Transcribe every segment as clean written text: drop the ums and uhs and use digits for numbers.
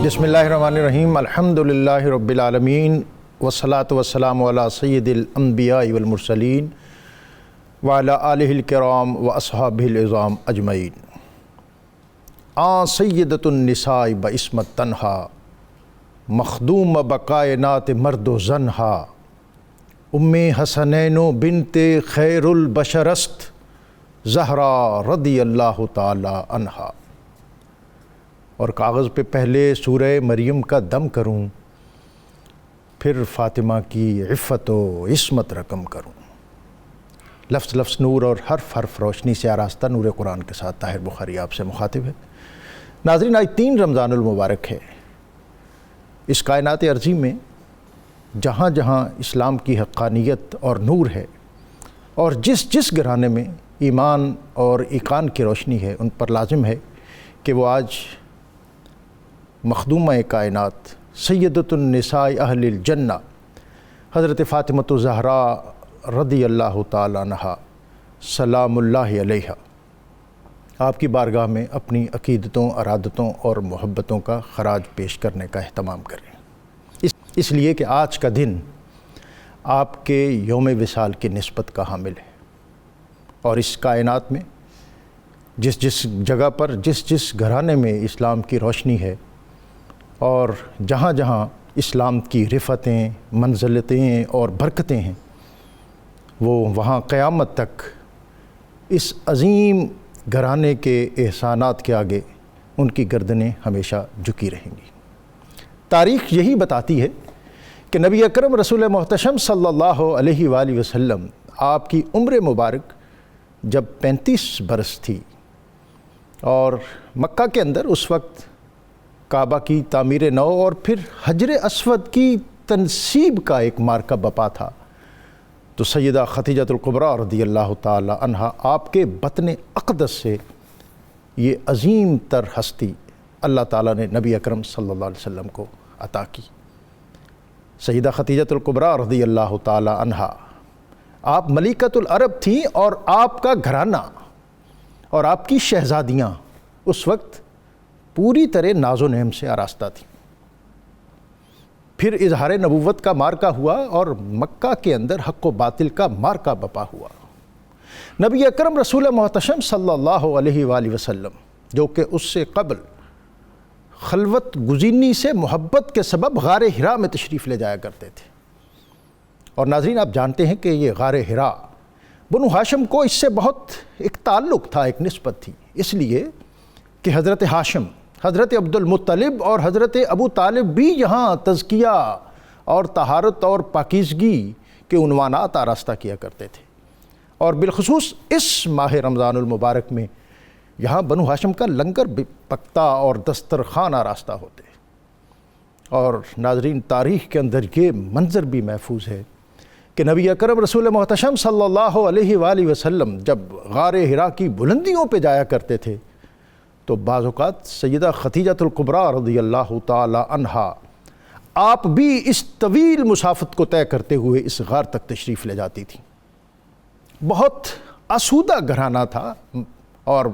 بسم اللہ الرحمن الرحیم الحمدللہ رب العالمین والصلاة والسلام علی سید الانبیاء والمرسلین وعلی آلہ الکرام واصحابہ العظام اجمعین۔ آن سیدۃ النساء بعصمت تنہا مخدوم بکائنات مرد و زنہا ام حسنین و بنت خیر البشر است زہرا رضی اللہ تعالی عنہا۔ اور کاغذ پہ پہلے سورہ مریم کا دم کروں، پھر فاطمہ کی عفت و عصمت رقم کروں۔ لفظ لفظ نور اور حرف حرف روشنی سے آراستہ نور قرآن کے ساتھ طاہر بخاری آپ سے مخاطب ہے۔ ناظرین، آج 3 رمضان المبارک ہے۔ اس کائنات ارضی میں جہاں جہاں اسلام کی حقانیت اور نور ہے، اور جس جس گھرانے میں ایمان اور ایقان کی روشنی ہے، ان پر لازم ہے کہ وہ آج مخدومہ کائنات سیدۃ النساء اہل الجنہ حضرت فاطمۃ الزہراء رضی اللہ تعالی عنہا سلام اللہ علیہا آپ کی بارگاہ میں اپنی عقیدتوں، ارادتوں اور محبتوں کا خراج پیش کرنے کا اہتمام کریں، اس لیے کہ آج کا دن آپ کے یوم وصال کی نسبت کا حامل ہے، اور اس کائنات میں جس جس جگہ پر جس جس گھرانے میں اسلام کی روشنی ہے، اور جہاں جہاں اسلام کی رفتیں، منزلتیں اور برکتیں ہیں، وہ وہاں قیامت تک اس عظیم گھرانے کے احسانات کے آگے ان کی گردنیں ہمیشہ جھکی رہیں گی۔ تاریخ یہی بتاتی ہے کہ نبی اکرم رسول محتشم صلی اللہ علیہ وآلہ وسلم آپ کی عمر مبارک جب 35 برس تھی، اور مکہ کے اندر اس وقت کعبہ کی تعمیر نو اور پھر حجر اسود کی تنصیب کا ایک مارکہ بپا تھا، تو سیدہ خدیجۃ الکبریٰ رضی اللہ تعالی عنہا آپ کے بطن اقدس سے یہ عظیم تر ہستی اللہ تعالیٰ نے نبی اکرم صلی اللہ علیہ وسلم کو عطا کی۔ سیدہ خدیجۃ الکبریٰ رضی اللہ تعالی عنہا آپ ملکۃ العرب تھیں، اور آپ کا گھرانہ اور آپ کی شہزادیاں اس وقت پوری طرح ناز و نعم سے آراستہ تھی۔ پھر اظہار نبوت کا مارکہ ہوا، اور مکہ کے اندر حق و باطل کا مارکہ بپا ہوا۔ نبی اکرم رسول محتشم صلی اللہ علیہ وآلہ وسلم جو کہ اس سے قبل خلوت گزینی سے محبت کے سبب غار حرا میں تشریف لے جایا کرتے تھے، اور ناظرین آپ جانتے ہیں کہ یہ غار حرا بنو ہاشم کو اس سے بہت ایک تعلق تھا، ایک نسبت تھی، اس لیے کہ حضرت ہاشم، حضرت عبد المطلب اور حضرت ابو طالب بھی یہاں تزکیہ اور طہارت اور پاکیزگی کے عنوانات آراستہ کیا کرتے تھے، اور بالخصوص اس ماہ رمضان المبارک میں یہاں بنو ہاشم کا لنگر پکتا اور دسترخوان آراستہ ہوتے۔ اور ناظرین، تاریخ کے اندر یہ منظر بھی محفوظ ہے کہ نبی اکرم رسول محتشم صلی اللہ علیہ وآلہ وسلم جب غار حرا کی بلندیوں پہ جایا کرتے تھے، تو بعض اوقات سیدہ خدیجۃ الکبریٰ رضی اللہ تعالی عنہا آپ بھی اس طویل مسافت کو طے کرتے ہوئے اس غار تک تشریف لے جاتی تھیں۔ بہت آسودہ گھرانہ تھا، اور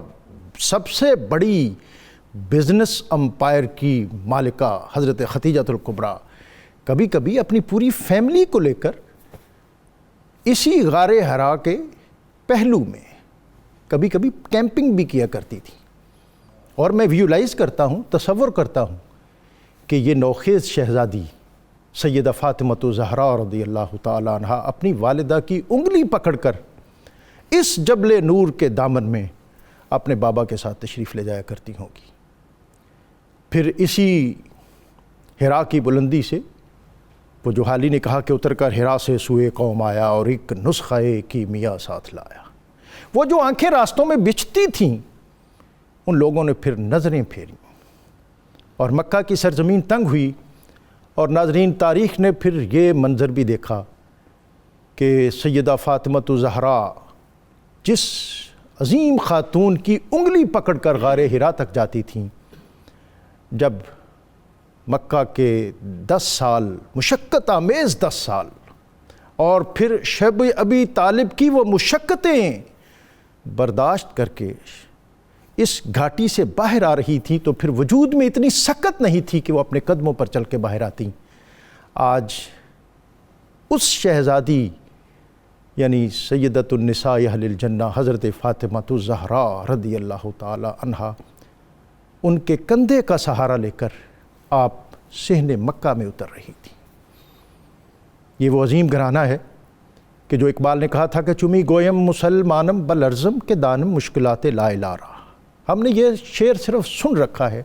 سب سے بڑی بزنس امپائر کی مالکہ حضرت خدیجۃ الکبریٰ کبھی کبھی اپنی پوری فیملی کو لے کر اسی غار حرا کے پہلو میں کبھی کبھی کیمپنگ بھی کیا کرتی تھی، اور میں ویژولائز کرتا ہوں، تصور کرتا ہوں کہ یہ نوخیز شہزادی سیدہ فاطمۃ الزہراء رضی اللہ تعالی عنہا اپنی والدہ کی انگلی پکڑ کر اس جبل نور کے دامن میں اپنے بابا کے ساتھ تشریف لے جایا کرتی ہوں گی۔ پھر اسی حرا کی بلندی سے وہ جو حالی نے کہا کہ اتر کر حرا سے سوئے قوم آیا اور ایک نسخہ کیمیا ساتھ لایا، وہ جو آنکھیں راستوں میں بچھتی تھیں، ان لوگوں نے پھر نظریں پھیریں، اور مکہ کی سرزمین تنگ ہوئی، اور ناظرین تاریخ نے پھر یہ منظر بھی دیکھا کہ سیدہ فاطمۃ الزہراء جس عظیم خاتون کی انگلی پکڑ کر غار حرا تک جاتی تھیں، جب مکہ کے 10 سال مشقت آمیز 10 سال اور پھر شب ابی طالب کی وہ مشقتیں برداشت کر کے اس گھاٹی سے باہر آ رہی تھی تو پھر وجود میں اتنی سکت نہیں تھی کہ وہ اپنے قدموں پر چل کے باہر آتی۔ آج اس شہزادی یعنی سیدۃ النساء اہل الجنہ حضرت فاطمہ الزہراء رضی اللہ تعالی عنہا، ان کے کندھے کا سہارا لے کر آپ صحن مکہ میں اتر رہی تھی۔ یہ وہ عظیم گھرانہ ہے کہ جو اقبال نے کہا تھا کہ چمی گویم مسلمانم بلرزم کے دانم مشکلات لا الارا۔ ہم نے یہ شعر صرف سن رکھا ہے،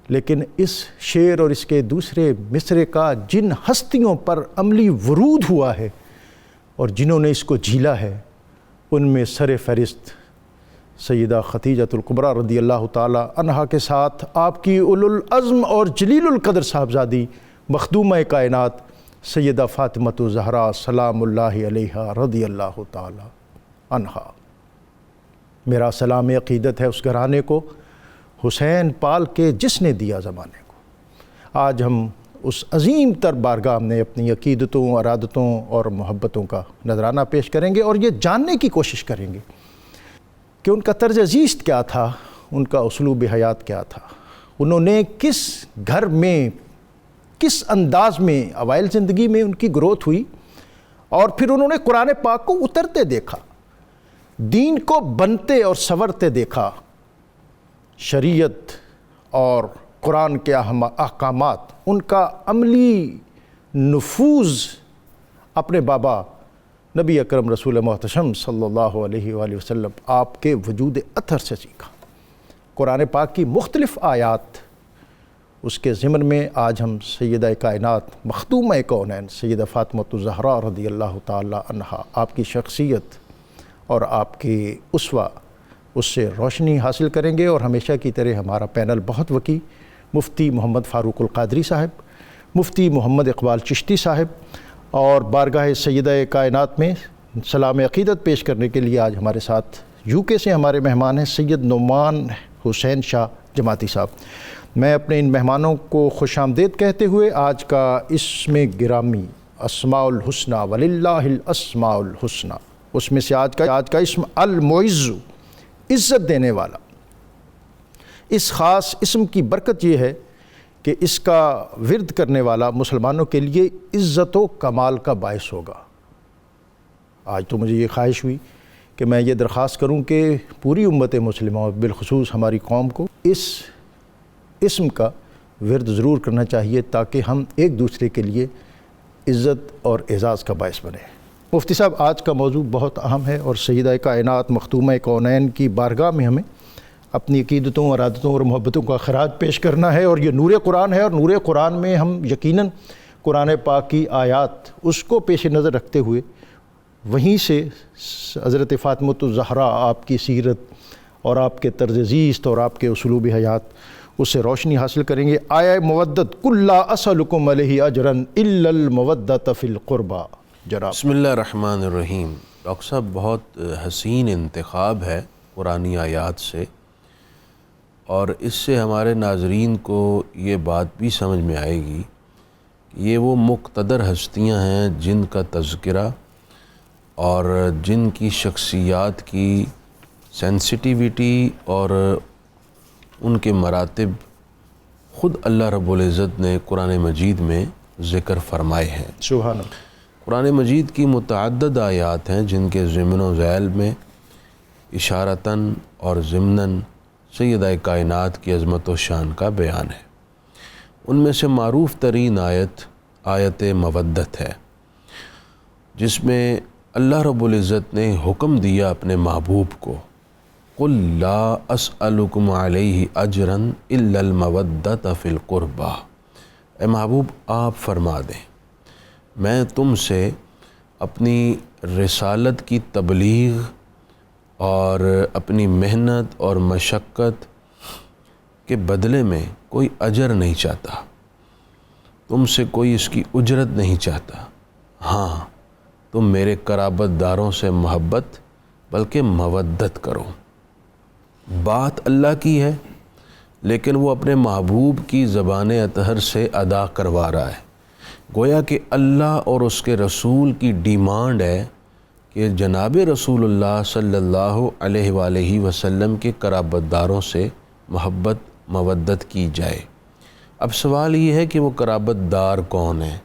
لیکن اس شعر اور اس کے دوسرے مصرے کا جن ہستیوں پر عملی ورود ہوا ہے اور جنہوں نے اس کو جھیلا ہے، ان میں سر فہرست سیدہ خدیجۃ الکبریٰ رضی اللہ تعالی عنہا کے ساتھ آپ کی اولو العزم اور جلیل القدر صاحبزادی مخدومہ کائنات سیدہ فاطمہ الزہراء سلام اللہ علیہا رضی اللہ تعالی عنہا۔ میرا سلام عقیدت ہے اس گھرانے کو، حسین پال کے جس نے دیا زمانے کو۔ آج ہم اس عظیم تر بارگاہ میں اپنی عقیدتوں، ارادتوں اور محبتوں کا نذرانہ پیش کریں گے اور یہ جاننے کی کوشش کریں گے کہ ان کا طرز زیست کیا تھا، ان کا اسلوب حیات کیا تھا، انہوں نے کس گھر میں، کس انداز میں اوائل زندگی میں ان کی گروتھ ہوئی، اور پھر انہوں نے قرآن پاک کو اترتے دیکھا، دین کو بنتے اور سنورتے دیکھا، شریعت اور قرآن کے احکامات، ان کا عملی نفوذ اپنے بابا نبی اکرم رسول محتشم صلی اللہ علیہ وآلہ وسلم آپ کے وجود اطہر سے سیکھا۔ قرآن پاک کی مختلف آیات، اس کے ضمن میں آج ہم سیدہ کائنات مخدومہ کونین سیدہ فاطمہ الزہراء رضی اللہ تعالی عنہا، آپ کی شخصیت اور آپ کی اسوہ، اس سے روشنی حاصل کریں گے۔ اور ہمیشہ کی طرح ہمارا پینل بہت وسیع، مفتی محمد فاروق القادری صاحب، مفتی محمد اقبال چشتی صاحب، اور بارگاہ سیدہ کائنات میں سلام عقیدت پیش کرنے کے لیے آج ہمارے ساتھ یو کے سے ہمارے مہمان ہیں سید نعمان حسین شاہ جماعتی صاحب۔ میں اپنے ان مہمانوں کو خوش آمدید کہتے ہوئے آج کا اسم گرامی اسماء الحسنہ وللہ الاسماء الحسنہ، اس میں سے آج کا اسم المعز، عزت دینے والا، اس خاص اسم کی برکت یہ ہے کہ اس کا ورد کرنے والا مسلمانوں کے لیے عزت و کمال کا باعث ہوگا۔ آج تو مجھے یہ خواہش ہوئی کہ میں یہ درخواست کروں کہ پوری امت مسلمہ بالخصوص ہماری قوم کو اس اسم کا ورد ضرور کرنا چاہیے تاکہ ہم ایک دوسرے کے لیے عزت اور اعزاز کا باعث بنیں۔ مفتی صاحب، آج کا موضوع بہت اہم ہے اور سیدہ کائنات مخدومہ کونین کی بارگاہ میں ہمیں اپنی عقیدتوں، ارادتوں اور محبتوں کا خراج پیش کرنا ہے، اور یہ نور قرآن ہے، اور نور قرآن میں ہم یقیناً قرآن پاک کی آیات اس کو پیش نظر رکھتے ہوئے وہیں سے حضرت فاطمہ الزہراء، آپ کی سیرت اور آپ کے طرز زیست اور آپ کے اسلوب حیات، اس سے روشنی حاصل کریں گے۔ آیہ مودت قل لا اسألکم علیہ اجرا الا المودۃ فی القربى۔ جناب بسم اللہ الرحمن الرحیم۔ ڈاکٹر صاحب، بہت حسین انتخاب ہے قرآنی آیات سے، اور اس سے ہمارے ناظرین کو یہ بات بھی سمجھ میں آئے گی کہ یہ وہ مقتدر ہستیاں ہیں جن کا تذکرہ اور جن کی شخصیات کی سینسٹیویٹی اور ان کے مراتب خود اللہ رب العزت نے قرآن مجید میں ذکر فرمائے ہیں۔ سبحان اللہ۔ قرآن مجید کی متعدد آیات ہیں جن کے ضمن و ذیل میں اشارتاً اور ضمناً سیدہ کائنات کی عظمت و شان کا بیان ہے۔ ان میں سے معروف ترین آیت مودت ہے، جس میں اللہ رب العزت نے حکم دیا اپنے محبوب کو، قل لا اسألکم علیہ اجرا الا المودۃ فی القربى۔ اے محبوب، آپ فرما دیں میں تم سے اپنی رسالت کی تبلیغ اور اپنی محنت اور مشقت کے بدلے میں کوئی اجر نہیں چاہتا، تم سے کوئی اس کی اجرت نہیں چاہتا۔ ہاں، تم میرے قرابت داروں سے محبت بلکہ مودت کرو۔ بات اللہ کی ہے، لیکن وہ اپنے محبوب کی زبان اطہر سے ادا کروا رہا ہے۔ گویا کہ اللہ اور اس کے رسول کی ڈیمانڈ ہے کہ جناب رسول اللہ صلی اللہ علیہ وآلہ وسلم کے قرابت داروں سے محبت مودت کی جائے۔ اب سوال یہ ہے کہ وہ قرابت دار کون ہیں؟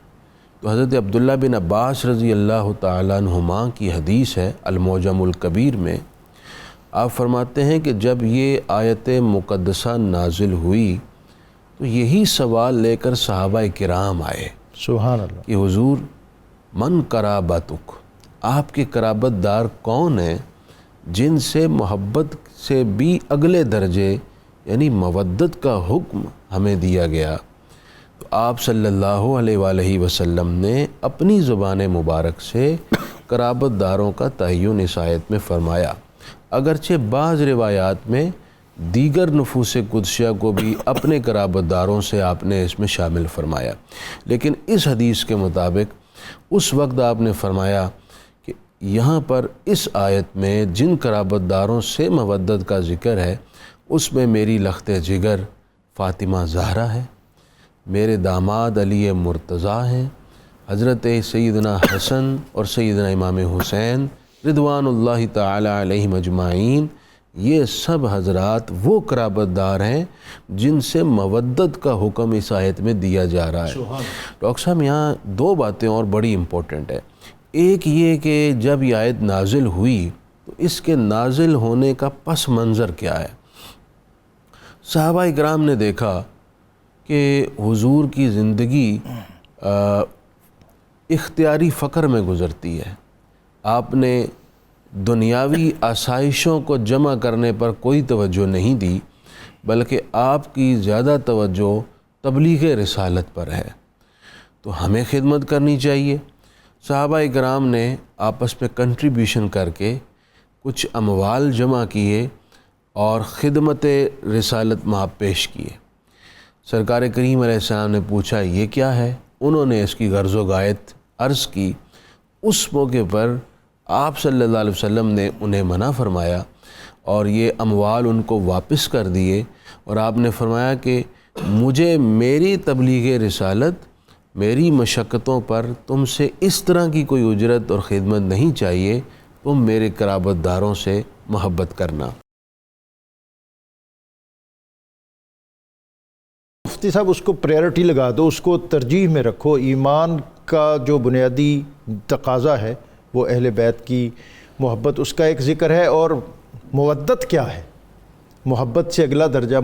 تو حضرت عبداللہ بن عباس رضی اللہ تعالیٰ عنہما کی حدیث ہے المعجم الکبیر میں، آپ فرماتے ہیں کہ جب یہ آیت مقدسہ نازل ہوئی تو یہی سوال لے کر صحابہ کرام آئے سبحان اللہ کہ حضور من قرابتک، آپ کے قرابت دار کون ہیں جن سے محبت سے بھی اگلے درجے یعنی مودت کا حکم ہمیں دیا گیا؟ تو آپ صلی اللہ علیہ وآلہ وسلم نے اپنی زبان مبارک سے قرابت داروں کا تعین اس آیت میں فرمایا، اگرچہ بعض روایات میں دیگر نفوس قدسیہ کو بھی اپنے قرابت داروں سے آپ نے اس میں شامل فرمایا، لیکن اس حدیث کے مطابق اس وقت آپ نے فرمایا کہ یہاں پر اس آیت میں جن قرابت داروں سے مودت کا ذکر ہے اس میں میری لخت جگر فاطمہ زہرا ہے، میرے داماد علی مرتضیٰ ہیں، حضرت سیدنا حسن اور سیدنا امام حسین رضوان اللہ تعالی علیہم اجمعین، یہ سب حضرات وہ قرابت دار ہیں جن سے مودت کا حکم اس آیت میں دیا جا رہا ہے۔ ڈاکٹر صاحب یہاں دو باتیں اور بڑی امپورٹنٹ ہے، ایک یہ کہ جب یہ آیت نازل ہوئی تو اس کے نازل ہونے کا پس منظر کیا ہے؟ صحابہ اکرام نے دیکھا کہ حضور کی زندگی اختیاری فقر میں گزرتی ہے، آپ نے دنیاوی آسائشوں کو جمع کرنے پر کوئی توجہ نہیں دی، بلکہ آپ کی زیادہ توجہ تبلیغ رسالت پر ہے، تو ہمیں خدمت کرنی چاہیے۔ صحابہ اکرام نے آپس میں کنٹریبیوشن کر کے کچھ اموال جمع کیے اور خدمت رسالت میں پیش کیے۔ سرکار کریم علیہ السلام نے پوچھا یہ کیا ہے؟ انہوں نے اس کی غرض و غایت عرض کی۔ اس موقع پر آپ صلی اللہ علیہ وسلم نے انہیں منع فرمایا اور یہ اموال ان کو واپس کر دیے، اور آپ نے فرمایا کہ مجھے میری تبلیغ رسالت، میری مشقتوں پر تم سے اس طرح کی کوئی اجرت اور خدمت نہیں چاہیے، تم میرے قرابت داروں سے محبت کرنا۔ مفتی صاحب اس کو پریورٹی لگا دو، اس کو ترجیح میں رکھو۔ ایمان کا جو بنیادی تقاضا ہے وہ اہل بیت کی محبت، اس کا ایک ذکر ہے، اور مودت کیا ہے؟ محبت سے اگلا درجہ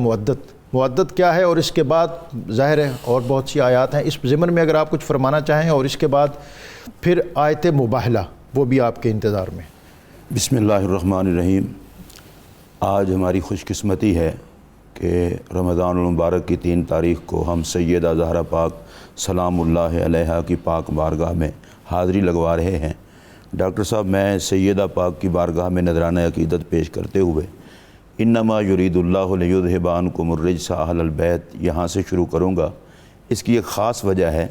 مودت کیا ہے؟ اور اس کے بعد ظاہر ہے اور بہت سی آیات ہیں، اس ضمن میں اگر آپ کچھ فرمانا چاہیں، اور اس کے بعد پھر آیت مباہلہ وہ بھی آپ کے انتظار میں۔ بسم اللہ الرحمن الرحیم۔ آج ہماری خوش قسمتی ہے کہ رمضان المبارک کی 3 تاریخ کو ہم سیدہ زہرا پاک سلام اللہ علیہا کی پاک بارگاہ میں حاضری لگوا رہے ہیں۔ ڈاکٹر صاحب، میں سیدہ پاک کی بارگاہ میں نذرانہ عقیدت پیش کرتے ہوئے انما یرید اللہ لیذھب عنکم الرجس اہل البیت یہاں سے شروع کروں گا۔ اس کی ایک خاص وجہ ہے،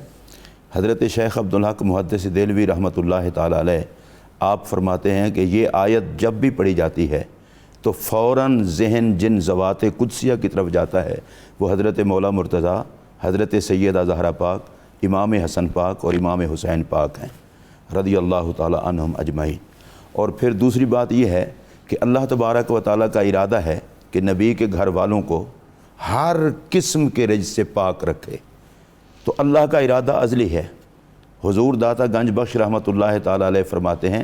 حضرت شیخ عبدالحق محدث دہلوی رحمۃ اللہ تعالی علیہ آپ فرماتے ہیں کہ یہ آیت جب بھی پڑھی جاتی ہے تو فوراً ذہن جن ذوات قدسیہ کی طرف جاتا ہے وہ حضرت مولا مرتضیٰ، حضرت سیدہ زہرا پاک، امام حسن پاک اور امام حسین پاک ہیں رضی اللہ تعالی عنہم اجمعین۔ اور پھر دوسری بات یہ ہے کہ اللہ تبارک و تعالیٰ کا ارادہ ہے کہ نبی کے گھر والوں کو ہر قسم کے رجس سے پاک رکھے، تو اللہ کا ارادہ ازلی ہے۔ حضور داتا گنج بخش رحمۃ اللہ تعالی علیہ فرماتے ہیں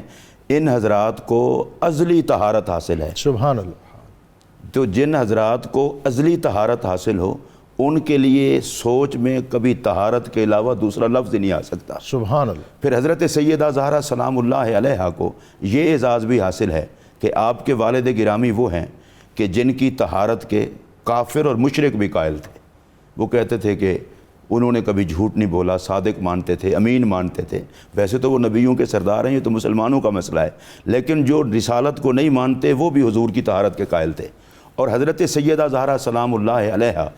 ان حضرات کو ازلی طہارت حاصل ہے۔ سبحان اللہ۔ تو جن حضرات کو ازلی طہارت حاصل ہو ان کے لیے سوچ میں کبھی طہارت کے علاوہ دوسرا لفظ نہیں آ سکتا۔ سبحان اللہ۔ پھر حضرت سیدہ زہرا سلام اللہ علیہا کو یہ اعزاز بھی حاصل ہے کہ آپ کے والد گرامی وہ ہیں کہ جن کی طہارت کے کافر اور مشرک بھی قائل تھے۔ وہ کہتے تھے کہ انہوں نے کبھی جھوٹ نہیں بولا، صادق مانتے تھے، امین مانتے تھے۔ ویسے تو وہ نبیوں کے سردار ہیں، یہ تو مسلمانوں کا مسئلہ ہے، لیکن جو رسالت کو نہیں مانتے وہ بھی حضور کی طہارت کے قائل تھے۔ اور حضرت سیدہ زہرا سلام اللہ علیہا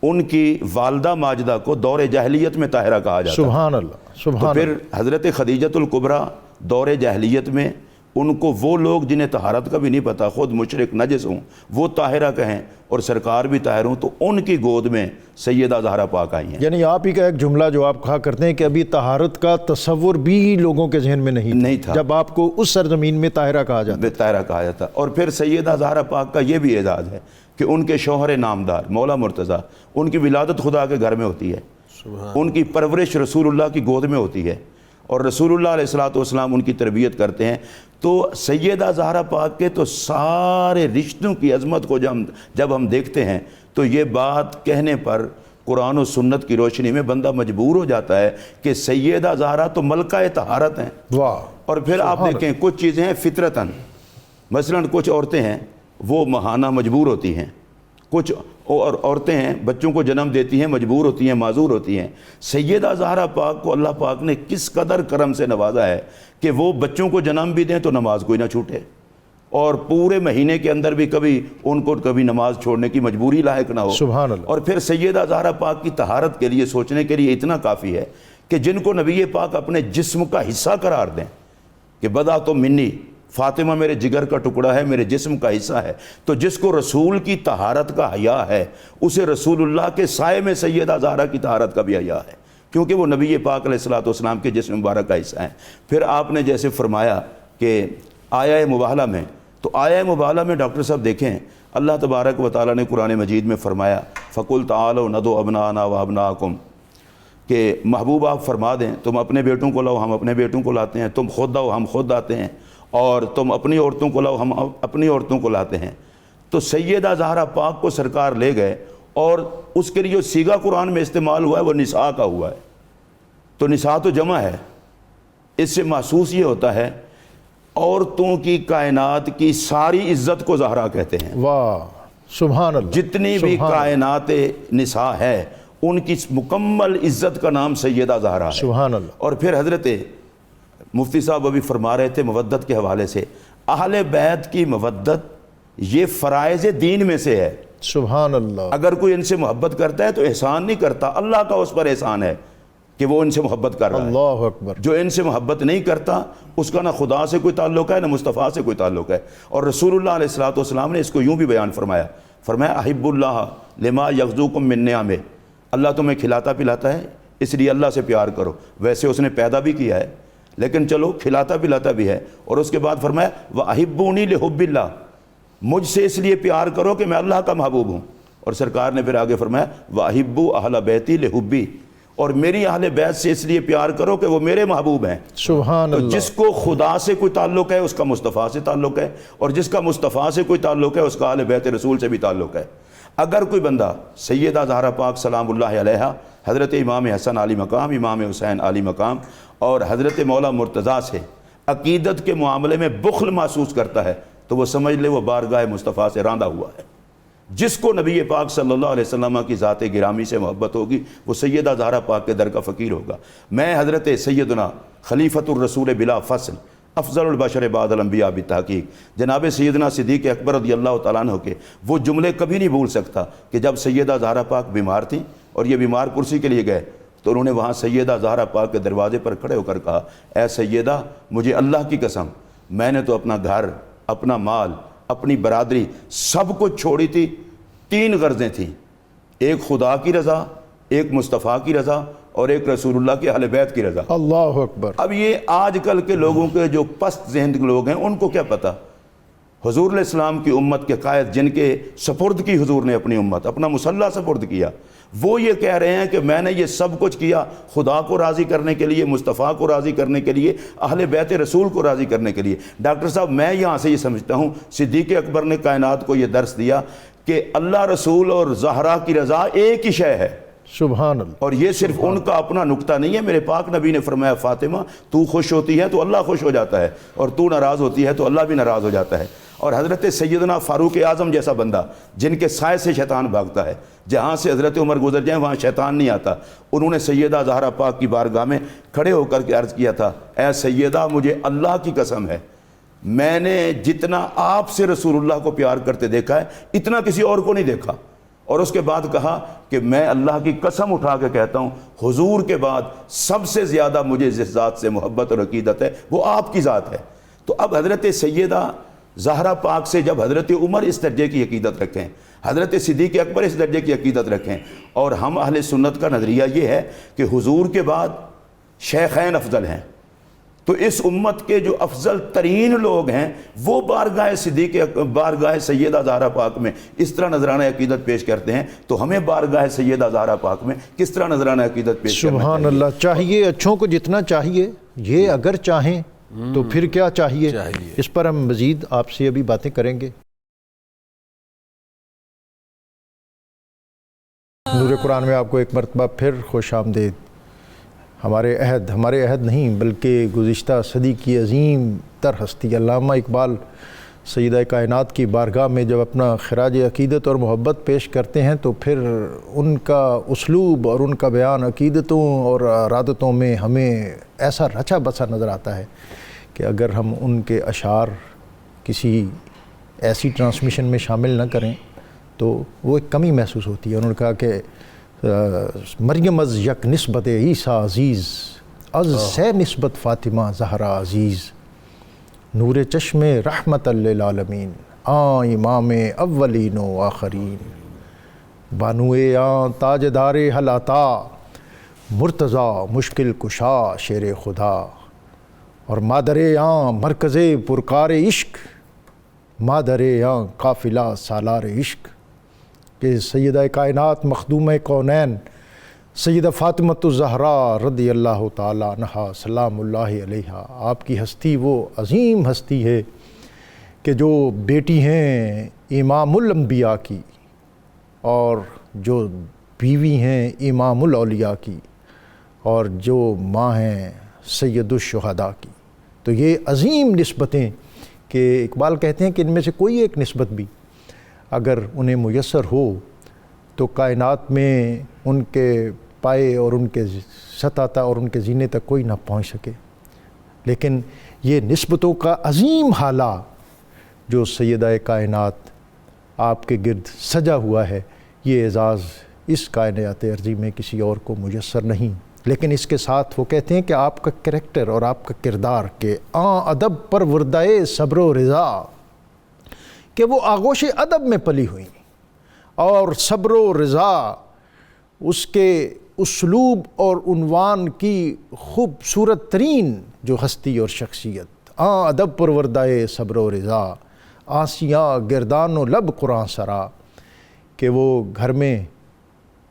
ان کی والدہ ماجدہ کو دور جاہلیت میں طاہرہ کہا جاتا ہے۔ سبحان اللہ۔ تو سبحان پھر حضرت خدیجۃ الکبریٰ دور جاہلیت میں ان کو وہ لوگ جنہیں طہارت کا بھی نہیں پتہ، خود مشرک نجس ہوں، وہ طاہرہ کہیں اور سرکار بھی طاہر ہوں، تو ان کی گود میں سیدہ زہرا پاک آئی ہیں۔ یعنی آپ ہی کا ایک جملہ جو آپ کہا کرتے ہیں کہ ابھی طہارت کا تصور بھی لوگوں کے ذہن میں نہیں تھا جب آپ کو اس سرزمین میں طاہرہ کہا جاتا ہے۔ طاہرہ کہا جاتا۔ اور پھر سیدہ زہرا پاک کا یہ بھی اعزاز ہے کہ ان کے شوہر نامدار مولا مرتضیٰ، ان کی ولادت خدا کے گھر میں ہوتی ہے، ان کی پرورش رسول اللہ کی گود میں ہوتی ہے، اور رسول اللہ علیہ الصلوۃ والسلام ان کی تربیت کرتے ہیں۔ تو سیدہ زہرا پاک کے تو سارے رشتوں کی عظمت کو جب ہم دیکھتے ہیں تو یہ بات کہنے پر قرآن و سنت کی روشنی میں بندہ مجبور ہو جاتا ہے کہ سیدہ زہرا تو ملکہ طہارت ہیں۔ واہ! اور پھر آپ دیکھیں کچھ چیزیں ہیں فطرتاً، مثلاً کچھ عورتیں ہیں وہ مہانہ مجبور ہوتی ہیں، کچھ اور عورتیں ہیں بچوں کو جنم دیتی ہیں مجبور ہوتی ہیں، معذور ہوتی ہیں۔ سیدہ زہرا پاک کو اللہ پاک نے کس قدر کرم سے نوازا ہے کہ وہ بچوں کو جنم بھی دیں تو نماز کوئی نہ چھوٹے، اور پورے مہینے کے اندر بھی کبھی ان کو کبھی نماز چھوڑنے کی مجبوری لاحق نہ ہو۔ سبحان اللہ۔ اور پھر سیدہ زہرا پاک کی طہارت کے لیے سوچنے کے لیے اتنا کافی ہے کہ جن کو نبی پاک اپنے جسم کا حصہ قرار دیں کہ بدا تو منی، فاطمہ میرے جگر کا ٹکڑا ہے، میرے جسم کا حصہ ہے، تو جس کو رسول کی طہارت کا حیا ہے اسے رسول اللہ کے سائے میں سیدہ زہرا کی طہارت کا بھی حیا ہے، کیونکہ وہ نبی پاک علیہ الصلوۃ والسلام کے جسم مبارک کا حصہ ہیں۔ پھر آپ نے جیسے فرمایا کہ آیہ مباہلہ میں، تو آیہ مباہلہ میں ڈاکٹر صاحب دیکھیں اللہ تبارک و تعالیٰ نے قرآن مجید میں فرمایا فَقُلْ تَعَالَوْا نَدْعُ أَبْنَاءَنَا وَأَبْنَاءَكُمْ، کہ محبوب آپ فرما دیں تم اپنے بیٹوں کو لاؤ ہم اپنے بیٹوں کو لاتے ہیں، تم خود آؤ ہم خود آتے ہیں، اور تم اپنی عورتوں کو لاؤ ہم اپنی عورتوں کو لاتے ہیں۔ تو سیدہ زہرا پاک کو سرکار لے گئے، اور اس کے لیے جو صیغہ قرآن میں استعمال ہوا ہے وہ نساء کا ہوا ہے، تو نساء تو جمع ہے، اس سے محسوس یہ ہوتا ہے عورتوں کی کائنات کی ساری عزت کو زہرا کہتے ہیں۔ واہ! سبحان اللہ۔ جتنی بھی کائنات نساء ہے ان کی مکمل عزت کا نام سیدہ زہرا ہے۔ سبحان اللہ۔ اور پھر حضرت مفتی صاحب ابھی فرما رہے تھے مودت کے حوالے سے، اہل بیت کی مودت یہ فرائض دین میں سے ہے۔ سبحان اللہ۔ اگر کوئی ان سے محبت کرتا ہے تو احسان نہیں کرتا، اللہ کا اس پر احسان ہے کہ وہ ان سے محبت کر رہا ہے۔ اللہ اکبر۔ جو ان سے محبت نہیں کرتا اس کا نہ خدا سے کوئی تعلق ہے نہ مصطفیٰ سے کوئی تعلق ہے۔ اور رسول اللہ علیہ الصلوۃ والسلام نے اس کو یوں بھی بیان فرمایا احب اللہ لما یغزوکم من نعمہ، اللہ تمہیں کھلاتا پلاتا ہے اس لیے اللہ سے پیار کرو، ویسے اس نے پیدا بھی کیا ہے لیکن چلو کھلاتا پلاتا بھی ہے۔ اور اس کے بعد فرمایا وَأَحِبُّونِي لِحُبِّ اللَّهِ، مجھ سے اس لیے پیار کرو کہ میں اللہ کا محبوب ہوں۔ اور سرکار نے پھر آگے فرمایا وَأَحِبُّوا أَهْلَ بَيْتِي لِحُبِّي، اور میری اہل بیت سے اس لیے پیار کرو کہ وہ میرے محبوب ہیں۔ سبحان تو اللہ۔ جس کو خدا سے کوئی تعلق ہے اس کا مصطفیٰ سے تعلق ہے، اور جس کا مصطفیٰ سے کوئی تعلق ہے اس کا اہل بیت رسول سے بھی تعلق ہے۔ اگر کوئی بندہ سیدہ زہرا پاک سلام اللہ علیہا، حضرت امام حسن علی مقام، امام حسین علی مقام اور حضرت مولا مرتضیٰ سے عقیدت کے معاملے میں بخل محسوس کرتا ہے تو وہ سمجھ لے وہ بارگاہ مصطفیٰ سے راندہ ہوا ہے۔ جس کو نبی پاک صلی اللہ علیہ وسلم کی ذات گرامی سے محبت ہوگی وہ سیدہ زہرا پاک کے در کا فقیر ہوگا۔ میں حضرت سیدنا خلیفۃ الرسول بلا فصل افضل البشر بعد الانبیاء بالتحقیق جناب سیدنا صدیق اکبر رضی اللہ تعالیٰ عنہ کے وہ جملے کبھی نہیں بھول سکتا کہ جب سیدہ زہرا پاک بیمار تھیں اور یہ بیمار کرسی کے لیے گئے تو انہوں نے وہاں سیدہ زہرا پاک کے دروازے پر کھڑے ہو کر کہا اے سیدہ مجھے اللہ کی قسم میں نے تو اپنا گھر، اپنا مال، اپنی برادری سب کچھ چھوڑی تھی، 3 غرضیں تھیں، ایک خدا کی رضا، ایک مصطفیٰ کی رضا اور ایک رسول اللہ کے اہل بیت کی رضا۔ اللہ اکبر۔ اب یہ آج کل کے لوگوں کے جو پست ذہن کے لوگ ہیں ان کو کیا پتہ؟ حضور علیہ السلام کی امت کے قائد جن کے سپرد کی حضور نے اپنی امت، اپنا مسلح سپرد کیا، وہ یہ کہہ رہے ہیں کہ میں نے یہ سب کچھ کیا خدا کو راضی کرنے کے لیے، مصطفیٰ کو راضی کرنے کے لیے، اہل بیت رسول کو راضی کرنے کے لیے۔ ڈاکٹر صاحب میں یہاں سے یہ سمجھتا ہوں صدیق اکبر نے کائنات کو یہ درس دیا کہ اللہ رسول اور زہرا کی رضا ایک ہی شے ہے۔ سبحان اللہ۔ اور یہ صرف ان کا اپنا نکتہ نہیں ہے، میرے پاک نبی نے فرمایا فاطمہ تو خوش ہوتی ہے تو اللہ خوش ہو جاتا ہے، اور تو ناراض ہوتی ہے تو اللہ بھی ناراض ہو جاتا ہے۔ اور حضرت سیدنا فاروق اعظم جیسا بندہ جن کے سائے سے شیطان بھاگتا ہے، جہاں سے حضرت عمر گزر جائیں وہاں شیطان نہیں آتا، انہوں نے سیدہ زہرا پاک کی بارگاہ میں کھڑے ہو کر کے عرض کیا تھا اے سیدہ مجھے اللہ کی قسم ہے میں نے جتنا آپ سے رسول اللہ کو پیار کرتے دیکھا ہے اتنا کسی اور کو نہیں دیکھا۔ اور اس کے بعد کہا کہ میں اللہ کی قسم اٹھا کے کہتا ہوں حضور کے بعد سب سے زیادہ مجھے جس ذات سے محبت اور عقیدت ہے وہ آپ کی ذات ہے۔ تو اب حضرت سیدہ زہرا پاک سے جب حضرت عمر اس درجے کی عقیدت رکھیں، حضرت صدیق اکبر اس درجے کی عقیدت رکھیں، اور ہم اہل سنت کا نظریہ یہ ہے کہ حضور کے بعد شیخین افضل ہیں، تو اس امت کے جو افضل ترین لوگ ہیں وہ بارگاہ سیدہ زہرا پاک میں اس طرح نذرانہ عقیدت پیش کرتے ہیں، تو ہمیں بارگاہ سیدہ زہرا پاک میں کس طرح نذرانہ عقیدت پیش کرنا سبحان اللہ. چاہیے اچھوں کو جتنا چاہیے، یہ اگر چاہیں تو پھر کیا چاہیے. اس پر ہم مزید آپ سے ابھی باتیں کریں گے. نور قرآن میں آپ کو ایک مرتبہ پھر خوش آمدید. ہمارے عہد نہیں بلکہ گزشتہ صدی کی عظیم تر ہستی علامہ اقبال سیدہ کائنات کی بارگاہ میں جب اپنا خراج عقیدت اور محبت پیش کرتے ہیں تو پھر ان کا اسلوب اور ان کا بیان عقیدتوں اور ارادتوں میں ہمیں ایسا رچا بسا نظر آتا ہے کہ اگر ہم ان کے اشعار کسی ایسی ٹرانسمیشن میں شامل نہ کریں تو وہ ایک کمی محسوس ہوتی ہے. انہوں نے کہا کہ مریم از یک نسبت عیسیٰ عزیز، از سے نسبت فاطمہ زہرا عزیز، نور چشم رحمت للعالمین، امام اولین و آخرین، بانوئے تاجدار حلاتا، مرتضیٰ مشکل کشا شیر خدا، اور مادر مرکز پرکار عشق، مادر قافلہ سالار عشق، کہ سیدہ کائنات مخدوم کونین سیدہ فاطمۃ الزہرا رضی اللہ تعالیٰ عنہا سلام اللہ علیہا، آپ کی ہستی وہ عظیم ہستی ہے کہ جو بیٹی ہیں امام الانبیاء کی اور جو بیوی ہیں امام الاولیاء کی اور جو ماں ہیں سید الشہداء کی. تو یہ عظیم نسبتیں کہ اقبال کہتے ہیں کہ ان میں سے کوئی ایک نسبت بھی اگر انہیں میسر ہو تو کائنات میں ان کے پائے اور ان کے سطح اور ان کے زینے تک کوئی نہ پہنچ سکے. لیکن یہ نسبتوں کا عظیم حالہ جو سیدہ کائنات آپ کے گرد سجا ہوا ہے، یہ اعزاز اس کائنات ارضی میں کسی اور کو میسر نہیں. لیکن اس کے ساتھ وہ کہتے ہیں کہ آپ کا کریکٹر اور آپ کا کردار کہ ادب پر وردائے صبر و رضا، کہ وہ آغوش ادب میں پلی ہوئی اور صبر و رضا اس کے اسلوب اور عنوان کی خوبصورت ترین جو ہستی اور شخصیت، ادب پر وردائے صبر و رضا، آسیاں گردان و لب قرآن سرا، کہ وہ گھر میں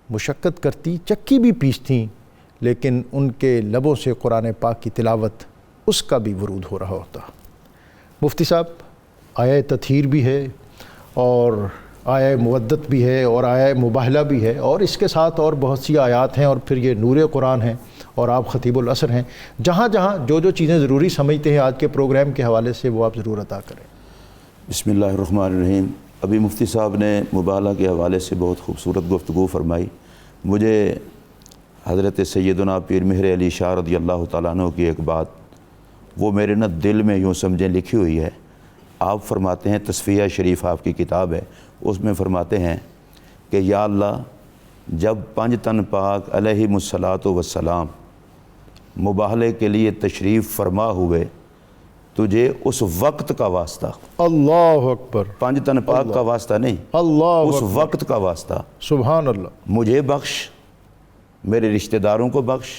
مشقت کرتی، چکی بھی پیستیں، لیکن ان کے لبوں سے قرآن پاک کی تلاوت اس کا بھی ورود ہو رہا ہوتا. مفتی صاحب، آیہ تطہیر بھی ہے اور آیہ مودت بھی ہے اور آیہ مباہلہ بھی ہے، اور اس کے ساتھ اور بہت سی آیات ہیں، اور پھر یہ نور قرآن ہیں اور آپ خطیب العصر ہیں. جہاں جہاں جو چیزیں ضروری سمجھتے ہیں آج کے پروگرام کے حوالے سے وہ آپ ضرور عطا کریں. بسم اللہ الرحمن الرحیم. ابھی مفتی صاحب نے مباہلہ کے حوالے سے بہت خوبصورت گفتگو فرمائی. مجھے حضرت سیدنا پیر مہر علی شاہ رضی اللہ تعالیٰ عنہ کی ایک بات وہ میرے دل میں یوں سمجھیں لکھی ہوئی ہے. آپ فرماتے ہیں، تصفیہ شریف آپ کی کتاب ہے، اس میں فرماتے ہیں کہ یا اللہ، جب پنج تن پاک علیہم الصلاۃ والسلام مباہلے کے لیے تشریف فرما ہوئے، تجھے اس وقت کا واسطہ، اللہ اکبر، پنج تن پاک کا واسطہ نہیں، اللہ اس وقت کا واسطہ، سبحان اللہ، مجھے بخش، میرے رشتہ داروں کو بخش،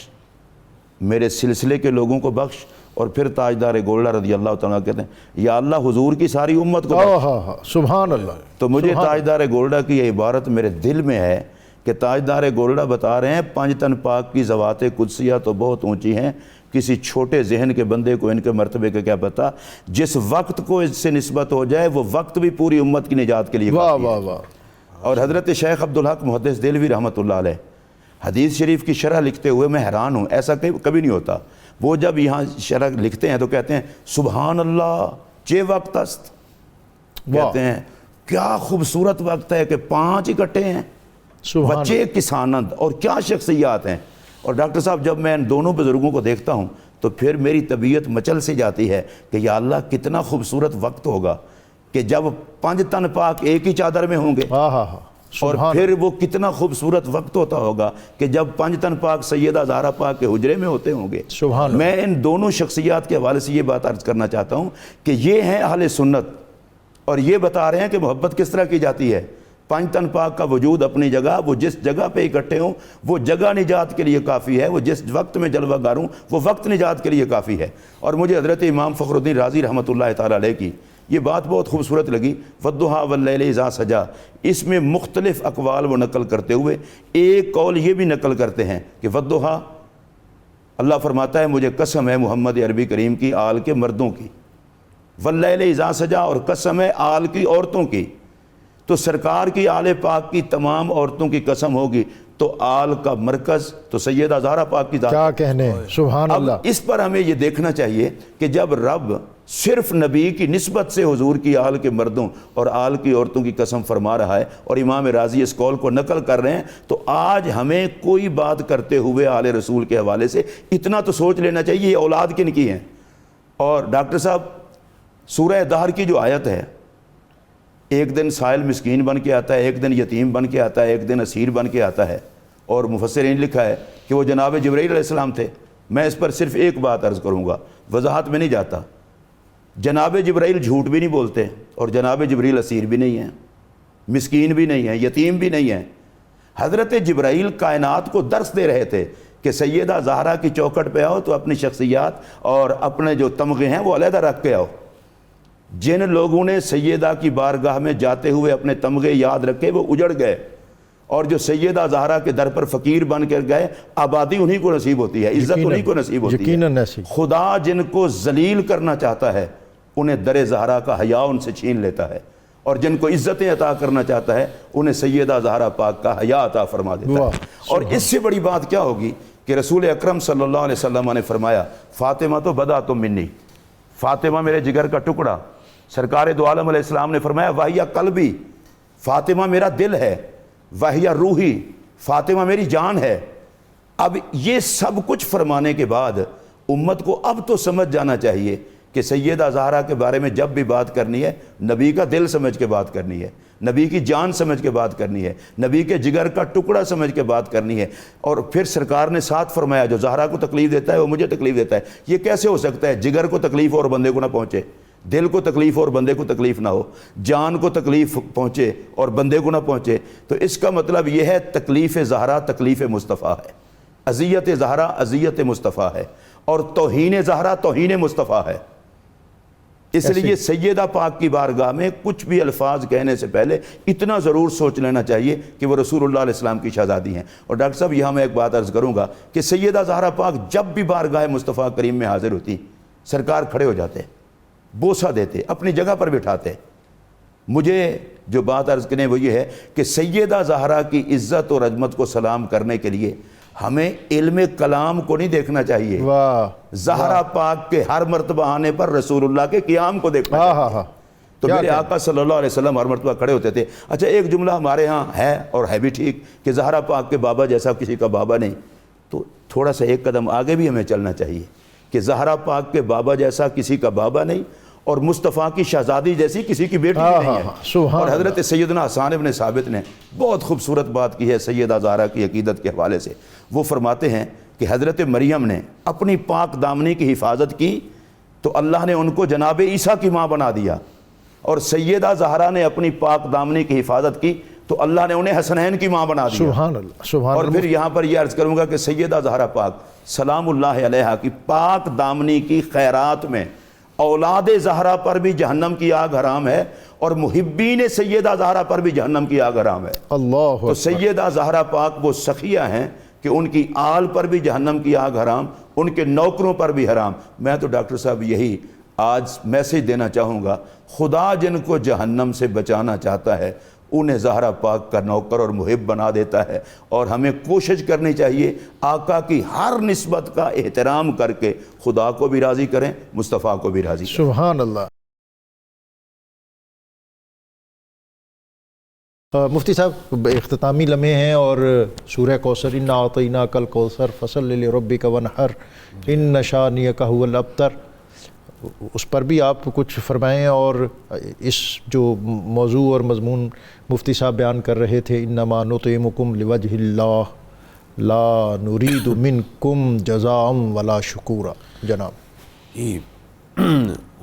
میرے سلسلے کے لوگوں کو بخش. اور پھر تاجدار گولڈہ رضی اللہ تعالیٰ کہتے ہیں یا اللہ حضور کی ساری امت کو بخش. سبحان اللہ. تو مجھے تاجدار گولڈہ کی یہ عبارت میرے دل میں ہے کہ تاجدار گولڈہ بتا رہے ہیں پنج تن پاک کی ذوات قدسیہ تو بہت اونچی ہیں، کسی چھوٹے ذہن کے بندے کو ان کے مرتبے کا کیا پتہ. جس وقت کو اس سے نسبت ہو جائے وہ وقت بھی پوری امت کی نجات کے لیے کافی ہے. اور حضرت شیخ عبدالحق محدث دہلوی رحمۃ اللہ علیہ حدیث شریف کی شرح لکھتے ہوئے میں حیران ہوں، ایسا کبھی نہیں ہوتا. وہ جب یہاں شرح لکھتے ہیں تو کہتے ہیں سبحان اللہ چے وقت است، کہتے ہیں کیا خوبصورت وقت ہے کہ 5 اکٹھے ہیں، بچے کسانند، اور کیا شخصیات ہیں. اور ڈاکٹر صاحب جب میں ان دونوں بزرگوں کو دیکھتا ہوں تو پھر میری طبیعت مچل سی جاتی ہے کہ یا اللہ کتنا خوبصورت وقت ہوگا کہ جب 5 تن پاک ایک ہی چادر میں ہوں گے، اور پھر وہ کتنا خوبصورت وقت ہوتا ہوگا کہ جب پنجتن پاک سیدہ زہرا پاک کے حجرے میں ہوتے ہوں گے۔ سبحان اللہ۔ میں ان دونوں شخصیات کے حوالے سے یہ بات عرض کرنا چاہتا ہوں کہ یہ ہیں اہل سنت، اور یہ بتا رہے ہیں کہ محبت کس طرح کی جاتی ہے۔ پنجتن پاک کا وجود اپنی جگہ، وہ جس جگہ پہ اکٹھے ہوں وہ جگہ نجات کے لیے کافی ہے، وہ جس وقت میں جلوہ گر ہوں وہ وقت نجات کے لیے کافی ہے۔ اور مجھے حضرت امام فخر الدین رازی رحمۃ اللہ تعالیٰ علیہ کی یہ بات بہت خوبصورت لگی، وَالضُّحَىٰ وَاللَّيْلِ اِذَا سَجَىٰ، اس میں مختلف اقوال وہ نقل کرتے ہوئے ایک قول یہ بھی نقل کرتے ہیں کہ وَالضُّحَىٰ، اللہ فرماتا ہے مجھے قسم ہے محمد عربی کریم کی آل کے مردوں کی، وَاللَّيْلِ اِذَا سَجَىٰ، اور قسم ہے آل کی عورتوں کی، تو سرکار کی آل پاک کی تمام عورتوں کی قسم ہوگی تو آل کا مرکز تو سیدہ زہرا پاک کی ذات۔ کیا کہنے، سبحان اب اللہ۔ اس پر ہمیں یہ دیکھنا چاہیے کہ جب رب صرف نبی کی نسبت سے حضور کی آل کے مردوں اور آل کی عورتوں کی قسم فرما رہا ہے اور امام راضی اس قول کو نقل کر رہے ہیں، تو آج ہمیں کوئی بات کرتے ہوئے آل رسول کے حوالے سے اتنا تو سوچ لینا چاہیے یہ اولاد کن کی ہیں۔ اور ڈاکٹر صاحب، سورہ دہر کی جو آیت ہے، ایک دن سائل مسکین بن کے آتا ہے، ایک دن یتیم بن کے آتا ہے، ایک دن اسیر بن کے آتا ہے، اور مفسرین لکھا ہے کہ وہ جناب جبرائیل علیہ السلام تھے۔ میں اس پر صرف ایک بات عرض کروں گا، وضاحت میں نہیں جاتا۔ جناب جبرائیل جھوٹ بھی نہیں بولتے، اور جناب جبرائیل اسیر بھی نہیں ہیں، مسکین بھی نہیں ہیں، یتیم بھی نہیں ہیں۔ حضرت جبرائیل کائنات کو درس دے رہے تھے کہ سیدہ زہرا کی چوکھٹ پہ آؤ تو اپنی شخصیات اور اپنے جو تمغے ہیں وہ علیحدہ رکھ کے آؤ۔ جن لوگوں نے سیدہ کی بارگاہ میں جاتے ہوئے اپنے تمغے یاد رکھے وہ اجڑ گئے، اور جو سیدہ زہرا کے در پر فقیر بن کر گئے آبادی انہی کو نصیب ہوتی ہے، عزت انہی کو نصیب ہوتی یقیناً ہے۔ ایسی۔ خدا جن کو ذلیل کرنا چاہتا ہے انہیں در زہرا کا حیا ان سے چھین لیتا ہے، اور جن کو عزتیں عطا کرنا چاہتا ہے انہیں سیدہ زہرا پاک کا حیا عطا فرما دیتا ہے۔ اور اس سے بڑی بات کیا ہوگی کہ رسول اکرم صلی اللہ علیہ وسلم نے فرمایا فاطمہ تو بضعۃ منی، فاطمہ میرے جگر کا ٹکڑا۔ سرکار دو عالم علیہ السلام نے فرمایا وَهِيَ قلبی، فاطمہ میرا دل ہے، وَهِيَ روحی، فاطمہ میری جان ہے۔ اب یہ سب کچھ فرمانے کے بعد امت کو اب تو سمجھ جانا چاہیے کہ سیدہ زہرا کے بارے میں جب بھی بات کرنی ہے نبی کا دل سمجھ کے بات کرنی ہے، نبی کی جان سمجھ کے بات کرنی ہے، نبی کے جگر کا ٹکڑا سمجھ کے بات کرنی ہے۔ اور پھر سرکار نے ساتھ فرمایا جو زہرا کو تکلیف دیتا ہے وہ مجھے تکلیف دیتا ہے۔ یہ کیسے ہو سکتا ہے؟ جگر کو تکلیف اور بندے کو نہ پہنچے، دل کو تکلیف اور بندے کو تکلیف نہ ہو، جان کو تکلیف پہنچے اور بندے کو نہ پہنچے، تو اس کا مطلب یہ ہے تکلیف زہرا تکلیف مصطفیٰ ہے، اذیت زہرا اذیت مصطفیٰ ہے، اور توہین زہرا توہین مصطفیٰ ہے۔ اس لیے سیدہ پاک کی بارگاہ میں کچھ بھی الفاظ کہنے سے پہلے اتنا ضرور سوچ لینا چاہیے کہ وہ رسول اللہ علیہ السلام کی شہزادی ہیں۔ اور ڈاکٹر صاحب یہاں میں ایک بات عرض کروں گا کہ سیدہ زہرا پاک جب بھی بارگاہ مصطفیٰ کریم میں حاضر ہوتی سرکار کھڑے ہو جاتے، بوسہ دیتے، اپنی جگہ پر بٹھاتے۔ مجھے جو بات عرض کریں وہ یہ ہے کہ سیدہ زہرا کی عزت اور عظمت کو سلام کرنے کے لیے ہمیں علم کلام کو نہیں دیکھنا چاہیے، زہرا پاک کے ہر مرتبہ آنے پر رسول اللہ کے قیام کو دیکھنا چاہیے۔ تو میرے آقا صلی اللہ علیہ وسلم ہر مرتبہ کھڑے ہوتے تھے۔ اچھا ایک جملہ ہمارے ہاں ہے اور ہے بھی ٹھیک کہ زہرا پاک کے بابا جیسا کسی کا بابا نہیں، تو تھوڑا سا ایک قدم آگے بھی ہمیں چلنا چاہیے کہ زہرا پاک کے بابا جیسا کسی کا بابا نہیں، اور مصطفیٰ کی شہزادی جیسی کسی کی بیٹی نہیں ہے۔ اور حضرت سیدنا حسان ابن ثابت نے بہت خوبصورت بات کی ہے سیدہ زہرا کی عقیدت کے حوالے سے۔ وہ فرماتے ہیں کہ حضرت مریم نے اپنی پاک دامنی کی حفاظت کی تو اللہ نے ان کو جناب عیسیٰ کی ماں بنا دیا، اور سیدہ زہرا نے اپنی پاک دامنی کی حفاظت کی تو اللہ نے انہیں حسنین کی ماں بنا دیا۔ سبحان اللہ، سبحان اللہ۔ اور پھر یہاں پر یہ عرض کروں گا کہ سیدہ زہرا پاک سلام اللہ علیہا کی پاک دامنی کی خیرات میں اولاد زہرا پر بھی جہنم کی آگ حرام ہے، اور محبین سیدہ زہرا پر بھی جہنم کی آگ حرام ہے۔ اللہ تو سیدہ زہرا پاک وہ سخیہ ہیں کہ ان کی آل پر بھی جہنم کی آگ حرام، ان کے نوکروں پر بھی حرام۔ میں تو ڈاکٹر صاحب یہی آج میسیج دینا چاہوں گا، خدا جن کو جہنم سے بچانا چاہتا ہے انہیں زہرا پاک کا نوکر اور محب بنا دیتا ہے، اور ہمیں کوشش کرنی چاہیے آقا کی ہر نسبت کا احترام کر کے خدا کو بھی راضی کریں، مصطفیٰ کو بھی راضی کریں۔ سبحان اللہ۔ مفتی صاحب اختتامی لمحے ہیں، اور سورہ کوثر انا اعطیناک الکوثر فصل لربک وانحر ان شانئک ھو الابتر، اس پر بھی آپ کچھ فرمائیں، اور اس جو موضوع اور مضمون مفتی صاحب بیان کر رہے تھے، انما نطعمکم لوجہ اللہ لا نرید منکم جزاء ولا شکورا، جناب جی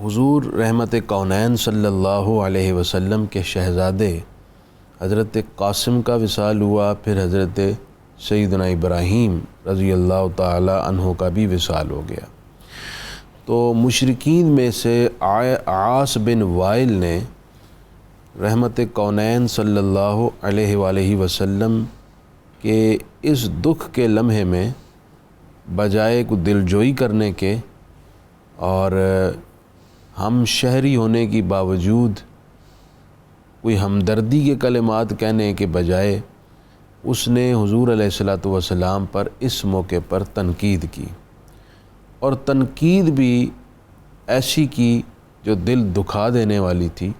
حضور رحمت کونین صلی اللہ علیہ وسلم کے شہزادے حضرت قاسم کا وصال ہوا، پھر حضرت سیدنا ابراہیم رضی اللہ تعالی عنہ کا بھی وصال ہو گیا۔ تو مشرکین میں سے عاص بن وائل نے رحمت کونین صلی اللہ علیہ وآلہ وسلم کے اس دکھ کے لمحے میں بجائے کو دلجوئی کرنے کے اور ہم شہری ہونے کی باوجود کوئی ہمدردی کے کلمات کہنے کے بجائے اس نے حضور علیہ الصلوۃ والسلام پر اس موقع پر تنقید کی، اور تنقید بھی ایسی کی جو دل دکھا دینے والی تھی۔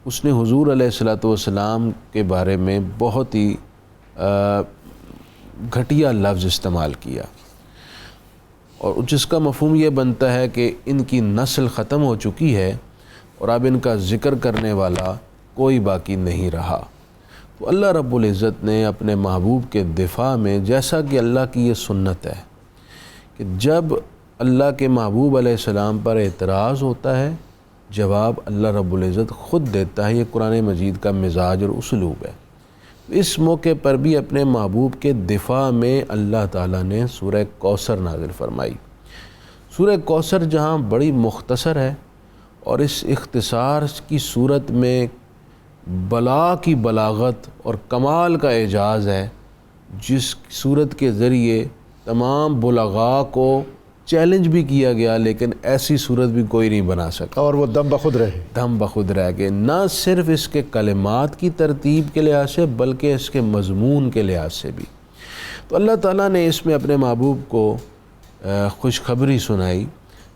اس نے حضور علیہ الصلوۃ والسلام کے بارے میں بہت ہی گھٹیا لفظ استعمال کیا، اور جس کا مفہوم یہ بنتا ہے کہ ان کی نسل ختم ہو چکی ہے اور اب ان کا ذکر کرنے والا کوئی باقی نہیں رہا۔ تو اللہ رب العزت نے اپنے محبوب کے دفاع میں، جیسا کہ اللہ کی یہ سنت ہے کہ جب اللہ کے محبوب علیہ السلام پر اعتراض ہوتا ہے، جواب اللہ رب العزت خود دیتا ہے۔ یہ قرآن مجید کا مزاج اور اسلوب ہے۔ اس موقع پر بھی اپنے محبوب کے دفاع میں اللہ تعالیٰ نے سورہ کوثر نازل فرمائی۔ سورہ کوثر جہاں بڑی مختصر ہے اور اس اختصار کی صورت میں بلا کی بلاغت اور کمال کا اعجاز ہے، جس صورت کے ذریعے تمام بلغاء کو چیلنج بھی کیا گیا، لیکن ایسی صورت بھی کوئی نہیں بنا سکا، اور وہ دم بخود رہے، دم بخود رہ گئے، نہ صرف اس کے کلمات کی ترتیب کے لحاظ سے بلکہ اس کے مضمون کے لحاظ سے بھی۔ تو اللہ تعالیٰ نے اس میں اپنے محبوب کو خوشخبری سنائی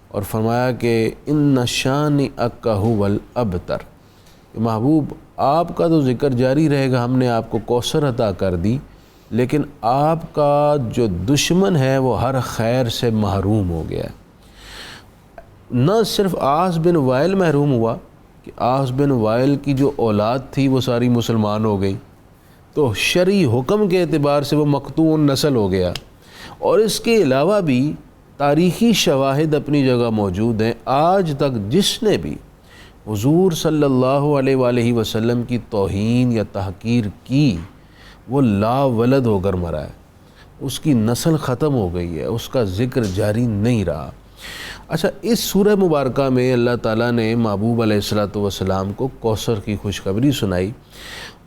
اور فرمایا کہ ان شانئک ھو الابتر، محبوب آپ کا تو ذکر جاری رہے گا، ہم نے آپ کو کوثر عطا کر دی، لیکن آپ کا جو دشمن ہے وہ ہر خیر سے محروم ہو گیا۔ نہ صرف عاص بن وائل محروم ہوا کہ عاص بن وائل کی جو اولاد تھی وہ ساری مسلمان ہو گئی، تو شرعی حکم کے اعتبار سے وہ مقطوع نسل ہو گیا، اور اس کے علاوہ بھی تاریخی شواہد اپنی جگہ موجود ہیں۔ آج تک جس نے بھی حضور صلی اللہ علیہ وآلہ وسلم کی توہین یا تحقیر کی، وہ لا ولد ہو کر مرا ہے، اس کی نسل ختم ہو گئی ہے، اس کا ذکر جاری نہیں رہا۔ اچھا، اس سورہ مبارکہ میں اللہ تعالیٰ نے محبوب علیہ الصلوۃ والسلام کو کوثر کی خوشخبری سنائی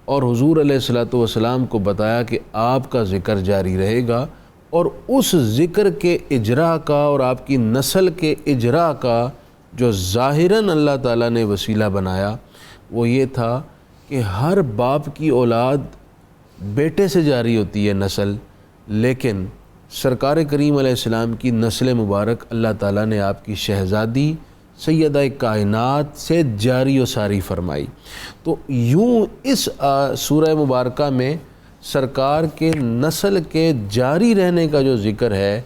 اور حضور علیہ الصلوۃ والسلام کو بتایا کہ آپ کا ذکر جاری رہے گا، اور اس ذکر کے اجراء کا اور آپ کی نسل کے اجراء کا جو ظاہراً اللہ تعالیٰ نے وسیلہ بنایا وہ یہ تھا کہ ہر باپ کی اولاد بیٹے سے جاری ہوتی ہے نسل، لیکن سرکار کریم علیہ السلام کی نسل مبارک اللہ تعالیٰ نے آپ کی شہزادی سیدہ کائنات سے جاری و ساری فرمائی۔ تو یوں اس سورہ مبارکہ میں سرکار کے نسل کے جاری رہنے کا جو ذکر ہے،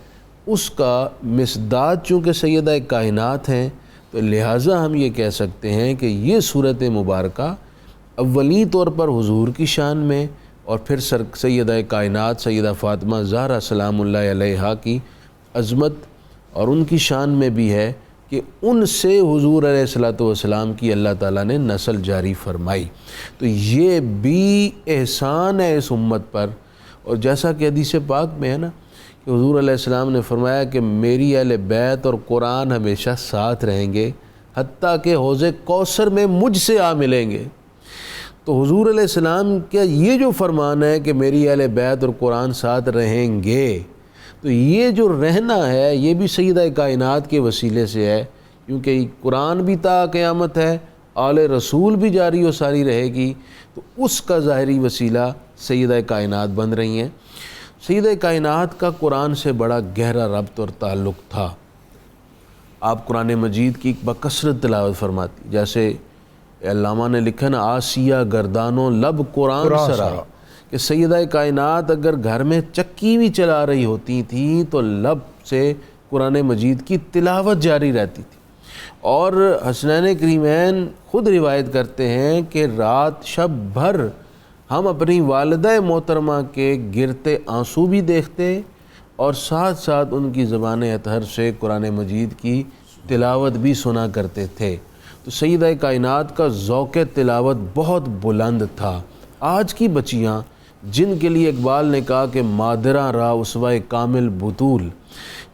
اس کا مصداق چونکہ سیدہ کائنات ہیں، تو لہٰذا ہم یہ کہہ سکتے ہیں کہ یہ صورت مبارکہ اولی طور پر حضور کی شان میں، اور پھر سیدہ کائنات سیدہ فاطمہ زہرا سلام اللہ علیہا کی عظمت اور ان کی شان میں بھی ہے کہ ان سے حضور علیہ الصلوۃ والسلام کی اللہ تعالیٰ نے نسل جاری فرمائی۔ تو یہ بھی احسان ہے اس امت پر، اور جیسا کہ حدیث پاک میں ہے نا کہ حضور علیہ السلام نے فرمایا کہ میری اہل بیت اور قرآن ہمیشہ ساتھ رہیں گے، حتیٰ کہ حوض کوثر میں مجھ سے آ ملیں گے۔ تو حضور علیہ السلام کا یہ جو فرمان ہے کہ میری اہل بیت اور قرآن ساتھ رہیں گے، تو یہ جو رہنا ہے یہ بھی سیدہ کائنات کے وسیلے سے ہے، کیونکہ قرآن بھی تا قیامت ہے، آل رسول بھی جاری و ساری رہے گی، تو اس کا ظاہری وسیلہ سیدہ کائنات بن رہی ہیں۔ سیدہ کائنات کا قرآن سے بڑا گہرا ربط اور تعلق تھا۔ آپ قرآن مجید کی بکثرت تلاوت فرماتی، جیسے علامہ نے لکھا نا آسیہ گردانوں لب قرآن سرا، کہ سیدہ کائنات اگر گھر میں چکی بھی چلا رہی ہوتی تھیں تو لب سے قرآن مجید کی تلاوت جاری رہتی تھی۔ اور حسنین کریمین خود روایت کرتے ہیں کہ رات شب بھر ہم اپنی والدہ محترمہ کے گرتے آنسو بھی دیکھتے اور ساتھ ساتھ ان کی زبان اطہر سے قرآن مجید کی تلاوت بھی سنا کرتے تھے۔ تو سیدہ کائنات کا ذوق تلاوت بہت بلند تھا۔ آج کی بچیاں جن کے لیے اقبال نے کہا کہ مادراں را اسوہ کامل بطول،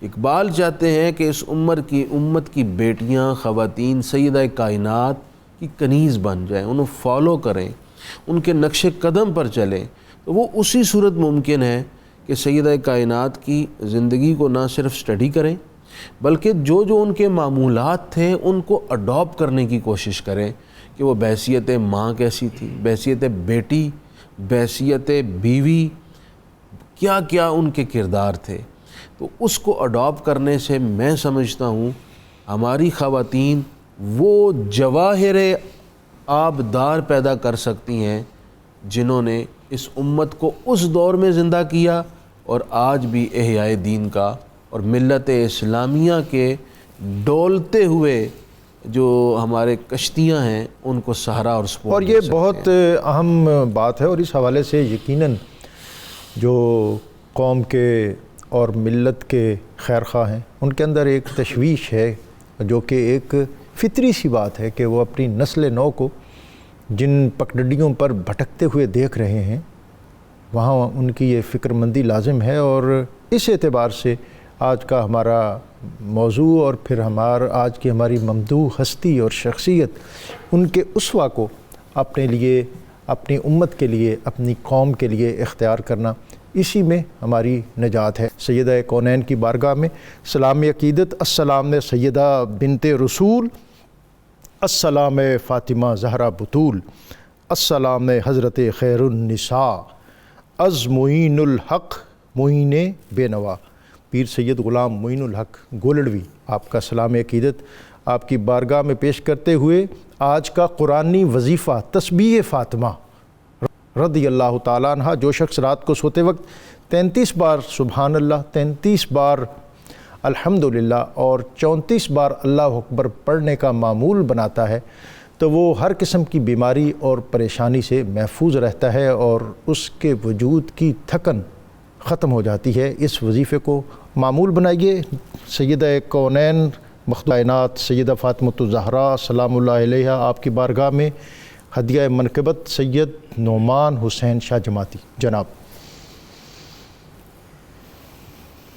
اقبال چاہتے ہیں کہ اس امت کی بیٹیاں خواتین سیدہ کائنات کی کنیز بن جائیں، انہیں فالو کریں، ان کے نقش قدم پر چلیں، تو وہ اسی صورت ممکن ہے کہ سیدہ کائنات کی زندگی کو نہ صرف سٹڈی کریں بلکہ جو ان کے معمولات تھے ان کو اڈاپٹ کرنے کی کوشش کریں کہ وہ بحیثیت ماں کیسی تھی، بحیثیت بیٹی، بحیثیت بیوی، کیا کیا ان کے کردار تھے۔ تو اس کو اڈاپٹ کرنے سے میں سمجھتا ہوں ہماری خواتین وہ جواہر آبدار پیدا کر سکتی ہیں جنہوں نے اس امت کو اس دور میں زندہ کیا اور آج بھی احیاء دین کا اور ملت اسلامیہ کے ڈولتے ہوئے جو ہمارے کشتیاں ہیں ان کو سہارا اور سپورٹ اور یہ بہت اہم بات ہے، اور اس حوالے سے یقیناً جو قوم کے اور ملت کے خیر خواہ ہیں ان کے اندر ایک تشویش ہے جو کہ ایک فطری سی بات ہے کہ وہ اپنی نسل نو کو جن پگڈنڈیوں پر بھٹکتے ہوئے دیکھ رہے ہیں وہاں ان کی یہ فکر مندی لازم ہے۔ اور اس اعتبار سے آج کا ہمارا موضوع اور پھر آج کی ہماری ممدوح ہستی اور شخصیت ان کے اسوہ کو اپنے لیے، اپنی امت کے لیے، اپنی قوم کے لیے اختیار کرنا، اسی میں ہماری نجات ہے۔ سیدہ کونین کی بارگاہ میں سلام عقیدت، السلام سیدہ بنت رسول، السلام فاطمہ زہرا بطول، السلام حضرت خیر النساء، از معین الحق معین بے نوا، پیر سید غلام معین الحق گولڑوی، آپ کا سلام عقیدت آپ کی بارگاہ میں پیش کرتے ہوئے آج کا قرآنی وظیفہ تسبیح فاطمہ رضی اللہ تعالیٰ عنہ، جو شخص رات کو سوتے وقت 33 بار سبحان اللہ، 33 بار الحمدللہ اور 34 بار اللہ اکبر پڑھنے کا معمول بناتا ہے تو وہ ہر قسم کی بیماری اور پریشانی سے محفوظ رہتا ہے اور اس کے وجود کی تھکن ختم ہو جاتی ہے۔ اس وظیفے کو معمول بنائیے۔ سیدہ کونین مخدوم کائنات سیدہ فاطمۃ الزہرا سلام اللہ علیہ آپ کی بارگاہ میں ہدیہ منقبت سید نعمان حسین شاہ جماعتی جناب۔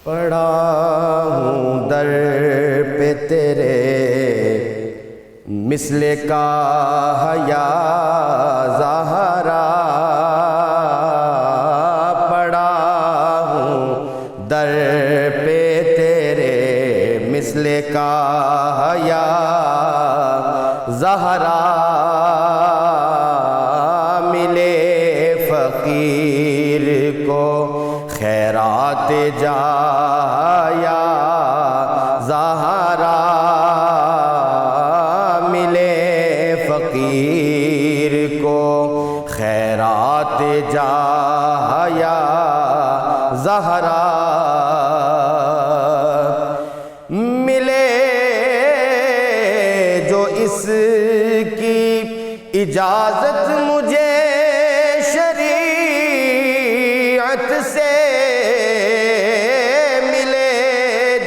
پڑا ہوں در پہ تیرے مثل کا حیا زہرا، پڑا ہوں در پہ تیرے مثل کا حیا زہرا، ملے فقیر کو خیرات جایا زہرا، ملے فقیر کو خیرات جایا زہرا، ملے جو اس کی اجازت مجھے شریعت سے، ملے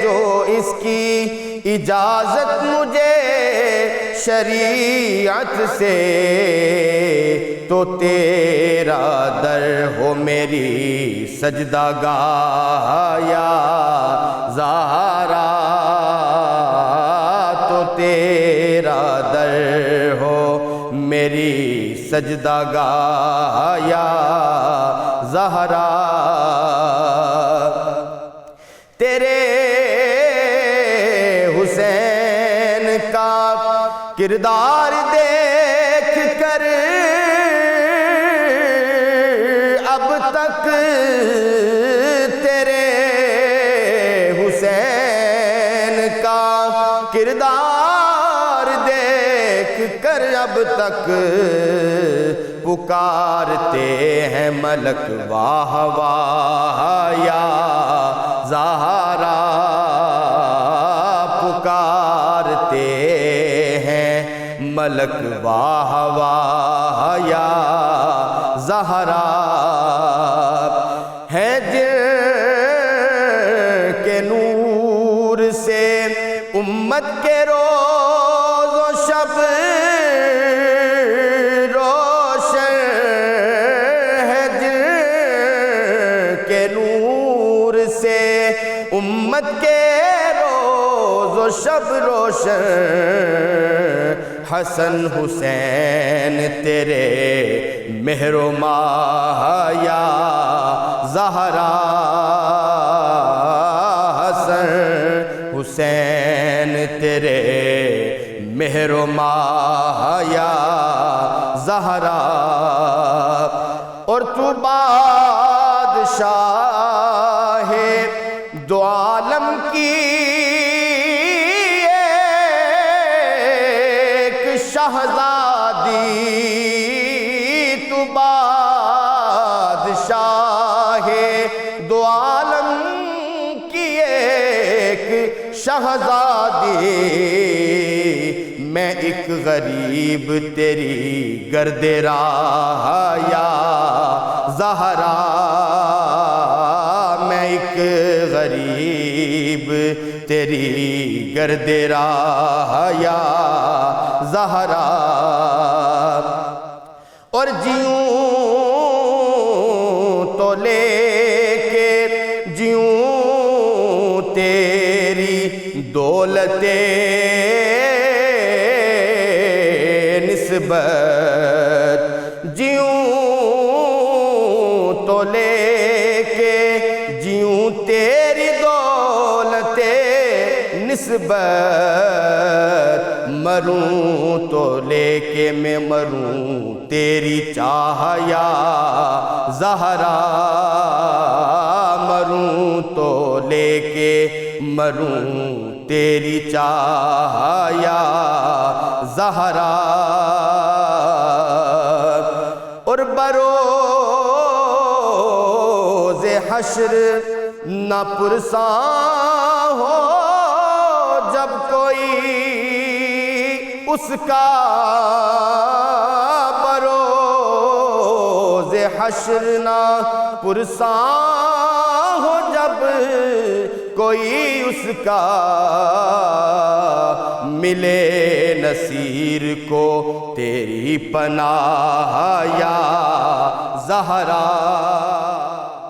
جو اس کی اجازت مجھے شریعت سے، تو تیرا در ہو میری سجدہ گاہ یا زہرا، تو تیرا در ہو میری سجدہ گاہ یا زہرا، تیرے حسین کا کردار دیکھ کر اب تک، تیرے حسین کا کردار دیکھ کر اب تک پکارتے ہیں ملک واہ واہ یا زہرا، پکارتے ملک واہ واہ یا زہرا، ہے جن کے نور سے امت کے روز و شب روشن، ہے جن کے نور سے امت کے روز و شب روشن، حسن حسین تیرے مہر و ماہ یا زہرا، حسن حسین تیرے مہر و ماہ یا زہرا، اور تو بادشاہ دو عالم کی ایک شہزادی، تو بادشاہ دو عالم کی ایک شہزادی، میں ایک غریب تیری گرد راہ یا زہرا، میں ایک غریب تیری گرد راہ یا زہرا، اور جیوں تو لے کے جیوں تیری دولت نسبت، جیوں تو لے کے جیوں تیری دولت نسبت، مروں تو لے کے میں مروں تیری چاہ یا زہرا، مروں تو لے کے مروں تیری چاہ یا زہرا، اور بروز حشر نہ پرساں ہو جب کوئی اس کا، بروز حشر نہ پرساں ہو جب کوئی اس کا، ملے نصیر کو تیری پناہ یا زہرا۔